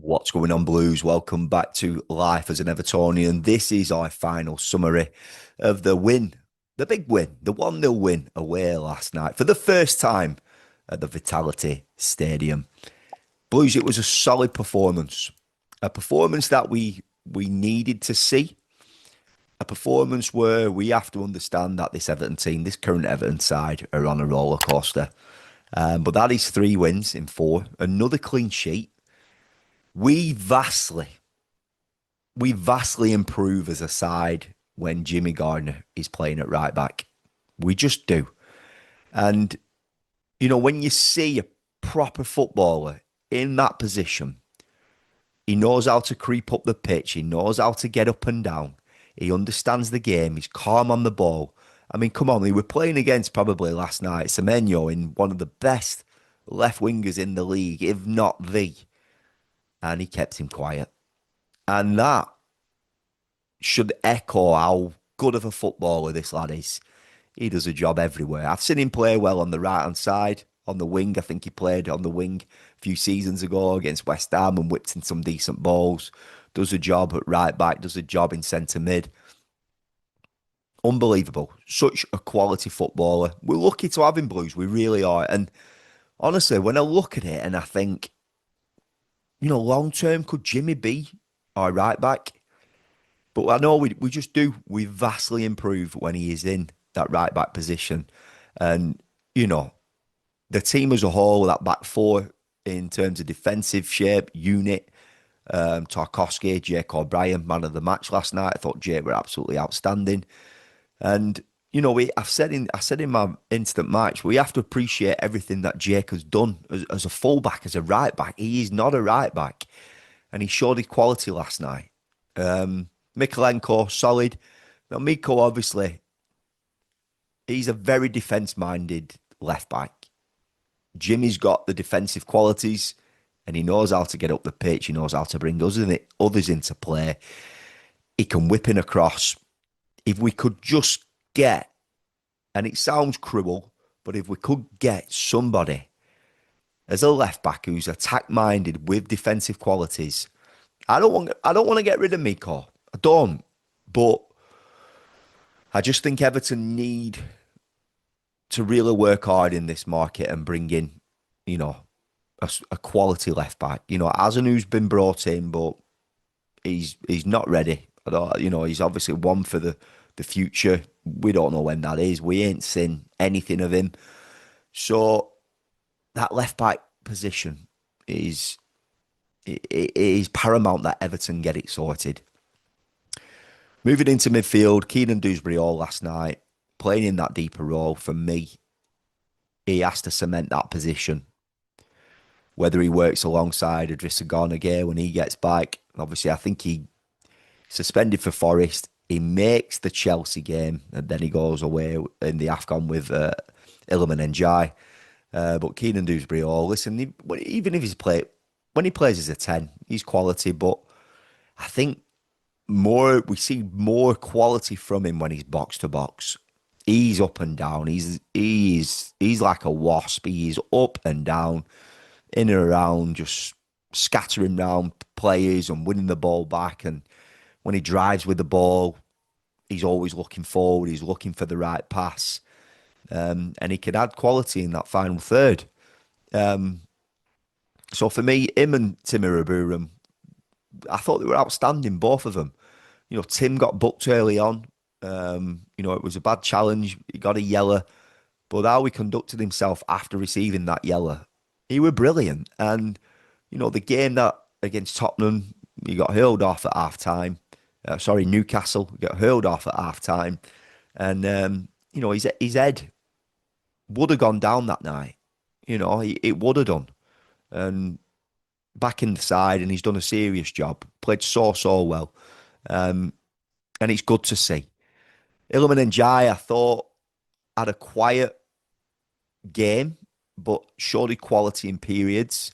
What's going on, Blues? Welcome back to Life as an Evertonian. This is our final summary of the win, the big win, the 1-0 win away last night for the first time at the Vitality Stadium. Blues, it was a solid performance, a performance that we needed to see, a performance where we have to understand that this Everton team, this current Everton side, are on a roller coaster. But that is 3 wins in 4, another clean sheet. We vastly we vastly improve as a side when Jimmy Gardner is playing at right back. We just do. And, when you see a proper footballer in that position, he knows how to creep up the pitch. He knows how to get up and down. He understands the game. He's calm on the ball. I mean, come on, we were playing against probably last night Semenyo in one of the best left wingers in the league, if not the. And he kept him quiet. And that should echo how good of a footballer this lad is. He does a job everywhere. I've seen him play well on the right-hand side, on the wing. I think he played on the wing a few seasons ago against West Ham and whipped in some decent balls. Does a job at right back, does a job in centre mid. Unbelievable. Such a quality footballer. We're lucky to have him, Blues. We really are. And honestly, when I look at it and I think, long term, could Jimmy be our right back? But I know we just do. We vastly improve when he is in that right back position. And, the team as a whole, that back four in terms of defensive shape, unit, Tarkowski, Jake O'Brien, man of the match last night. I thought Jake were absolutely outstanding. And, I said in my instant match, we have to appreciate everything that Jake has done as a fullback, as a right back. He is not a right back. And he showed his quality last night. Mikolenko, solid. Now, Miko, obviously, he's a very defence-minded left back. Jimmy's got the defensive qualities and he knows how to get up the pitch. He knows how to bring others into play. He can whip in across. If we could just get, and it sounds cruel, but if we could get somebody as a left back who's attack-minded with defensive qualities, I don't want to get rid of Miko. I don't. But I just think Everton need to really work hard in this market and bring in, a quality left back. Azanu's been brought in, but he's not ready. He's obviously one for the future. We don't know when that is. We ain't seen anything of him. So that left back position is it is paramount that Everton get it sorted. Moving into midfield, Keenan Dewsbury all last night, playing in that deeper role. For me, he has to cement that position. Whether he works alongside Idrissa Gana Gueye when he gets back. Obviously, I think he suspended for Forest. He makes the Chelsea game and then he goes away in the AFCON with Iliman Ndiaye. But Keenan Dewsbury, listen, even if when he plays as a 10, he's quality. But I think we see more quality from him when he's box to box. He's up and down. He's like a wasp. He's up and down, in and around, just scattering around players and winning the ball back. And when he drives with the ball, he's always looking forward. He's looking for the right pass. And he can add quality in that final third. So for me, him and Timmy Aburam, I thought they were outstanding, both of them. Tim got booked early on. It was a bad challenge. He got a yellow. But how he conducted himself after receiving that yellow, he was brilliant. And, the game that against Tottenham, he got hurled off at half-time. Newcastle got hurled off at half-time. And, his head would have gone down that night. It would have done. And back in the side, and he's done a serious job. Played so well. And it's good to see. Iliman Ndiaye, I thought, had a quiet game, but showed quality in periods.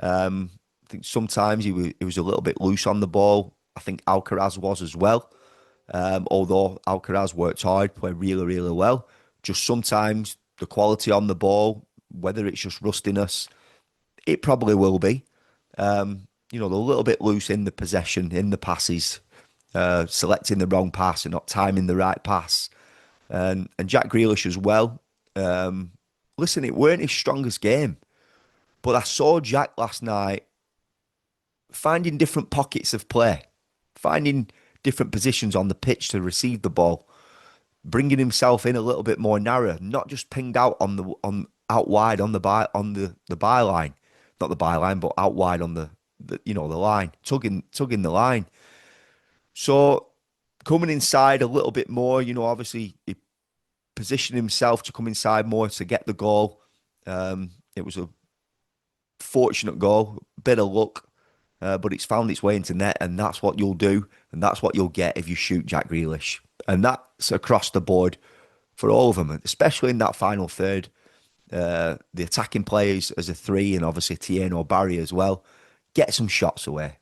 I think sometimes he was a little bit loose on the ball. I think Alcaraz was as well. Although Alcaraz worked hard, played really, really well. Just sometimes the quality on the ball, whether it's just rustiness, it probably will be. they're a little bit loose in the possession, in the passes, selecting the wrong pass and not timing the right pass. And Jack Grealish as well. Um, Listen, it weren't his strongest game, but I saw Jack last night finding different pockets of play, finding different positions on the pitch to receive the ball, bringing himself in a little bit more narrow, not just pinged out on out wide on the byline, not the byline, but out wide on the line, tugging the line. So coming inside a little bit more, obviously he positioned himself to come inside more to get the goal. It was a fortunate goal, bit of luck, but it's found its way into net, and that's what you'll do, and that's what you'll get if you shoot Jack Grealish, and that's across the board for all of them, especially in that final third. The attacking players as a three, and obviously Tieno Barry as well, get some shots away.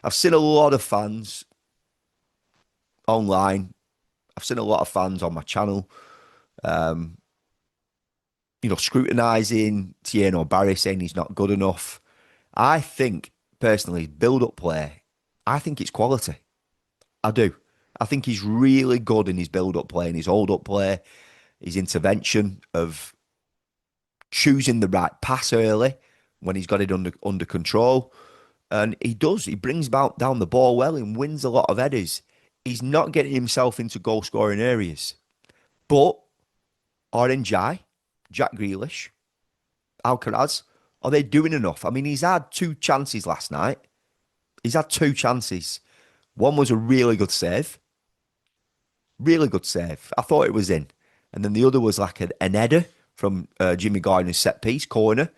I've seen a lot of fans online. I've seen a lot of fans on my channel, scrutinising Tieno Barry, saying he's not good enough. I think, personally, build-up play, I think it's quality. I do. I think he's really good in his build-up play and his hold-up play, his intervention of choosing the right pass early when he's got it under control. And he does. He brings down the ball well and wins a lot of headers. He's not getting himself into goal-scoring areas. But Orange Jack Grealish, Alcaraz, are they doing enough? I mean, he's had two chances last night. He's had two chances. One was a really good save. Really good save. I thought it was in. And then the other was like an header from Jimmy Gardner's set piece, corner.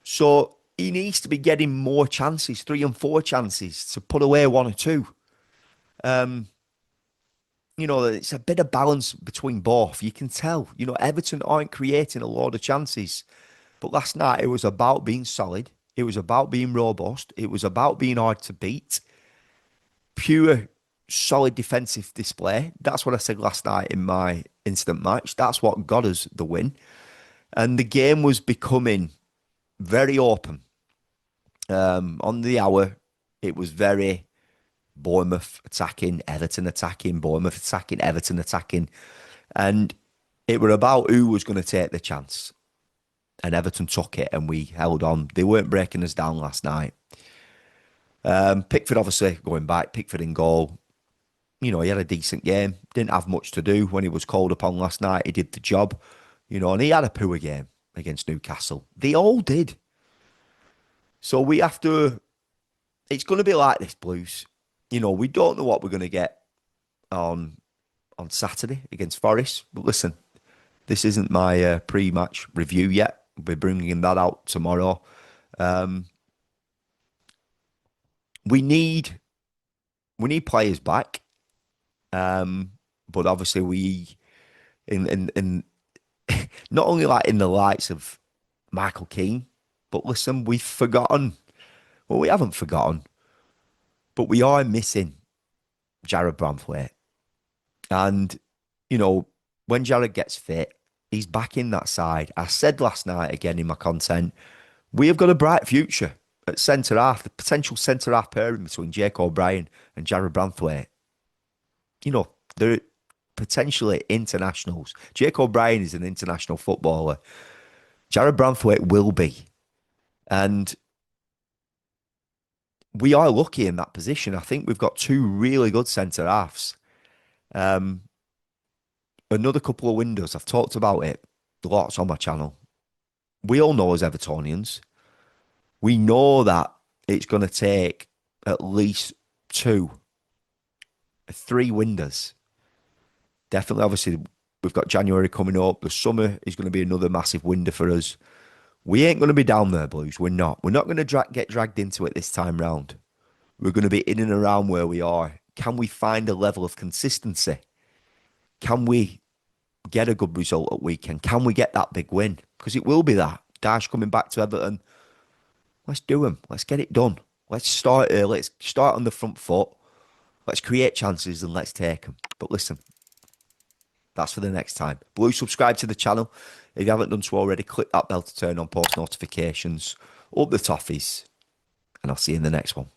So he needs to be getting more chances, 3 and 4 chances to put away 1 or 2. It's a bit of balance between both. You can tell, Everton aren't creating a lot of chances. But last night, it was about being solid. It was about being robust. It was about being hard to beat. Pure, solid defensive display. That's what I said last night in my instant match. That's what got us the win. And the game was becoming very open. On the hour, it was very Bournemouth attacking, Everton attacking, Bournemouth attacking, Everton attacking. And it were about who was going to take the chance. And Everton took it and we held on. They weren't breaking us down last night. Pickford obviously going back, Pickford in goal. He had a decent game. Didn't have much to do when he was called upon last night. He did the job, and he had a poor game against Newcastle. They all did. So we have to, it's going to be like this, Blues. We don't know what we're going to get on Saturday against Forest. But listen, this isn't my pre-match review yet. We're bringing that out tomorrow. We need players back, but obviously we in not only like in the likes of Michael Keane, but listen, we've forgotten. Well, we haven't forgotten, but we are missing Jared Brantwaite, and when Jared gets fit, he's back in that side. I said last night again in my content, we have got a bright future at centre half, the potential centre half pairing between Jake O'Brien and Jared Brantwaite. They're potentially internationals. Jake O'Brien is an international footballer. Jared Brantwaite will be. And we are lucky in that position. I think we've got 2 really good centre halves. Another couple of windows. I've talked about it lots on my channel. We all know as Evertonians, we know that it's going to take at least 2, 3 windows. Definitely, obviously, we've got January coming up. The summer is going to be another massive window for us. We ain't going to be down there, Blues. We're not. We're not going to get dragged into it this time round. We're going to be in and around where we are. Can we find a level of consistency? Can we get a good result at weekend? Can we get that big win? Because it will be that. Dash coming back to Everton. Let's do them. Let's get it done. Let's start early. Let's start on the front foot. Let's create chances and let's take them. But listen, that's for the next time. Blue, subscribe to the channel. If you haven't done so already, click that bell to turn on post notifications. Up the toffees. and I'll see you in the next one.